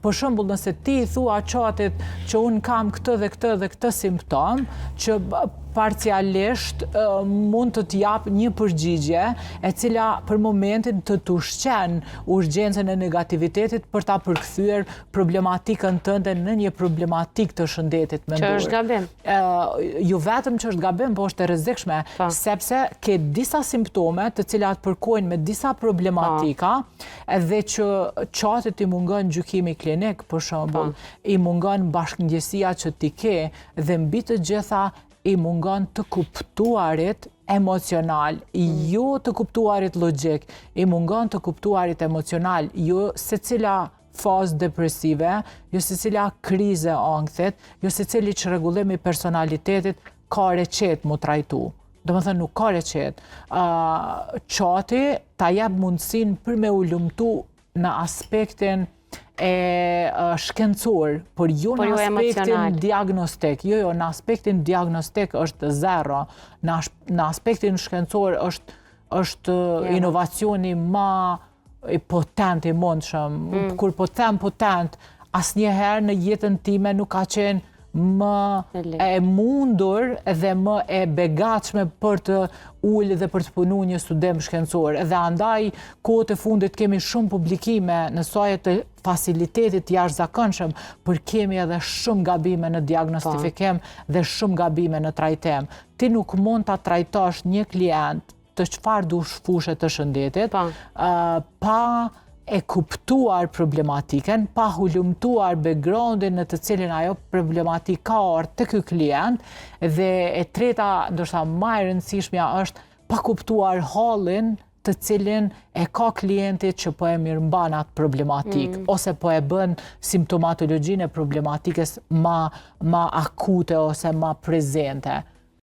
për shembull nëse ti thua qatit që unë kam këtë dhe këtë dhe këtë simptom, që parcialisht mund të t'jap një përgjigje e cila për momentin të ushqen urgjencën e negativitetit për ta përkthyer problematikën tënde në një problematik të shëndetit mendor. Që është gabim. Jo vetëm që është gabim, po është e rrezikshme, sepse ke disa simptome të cilat përkojnë me disa problematika edhe që qatit i mungon gjykimi klinik, për shembull, i mungon bashkëndjesia që ti ke dhe mbi të gjitha i mungon të kuptuarit emocional, jo të kuptuarit logjik, i mungon të kuptuarit emocional, jo se cila fazë depresive, jo se cila krize ankthit, jo se cili çrregullim i personalitetit ka recet mu trajtu. Do më thënë nuk ka recet. Qati ta jep mundësin për me u lumtu në aspektin e shkencor, por jo në aspektin diagnostik. Jo, në aspektin diagnostik është zero. Në aspektin shkencor është inovacioni ma i potent i mundshëm. Kur po them potent, asnjëherë në jetën time nuk ka qenë më e mundur dhe më e begatshme për të ullë dhe për të punu një studim shkencor. Dhe andaj, kohët e fundit kemi shumë publikime në saj të facilitetit jashtëzakonshëm, por kemi edhe shumë gabime në diagnostifikim dhe shumë gabime në trajtim. Ti nuk mund ta trajtosh një klient të çfarë dush fushë të shëndetit pa e kuptuar problematikën, pa hulumtuar backgroundin në të cilin ajo problematik ka ardhur te ky klient, dhe e treta, ndoshta më e rëndësishmja është pa kuptuar hallin të cilin e ka klienti që po e mirëmban atë problematik, ose po e bën simptomatologjinë e problematikës ma akute ose ma prezente.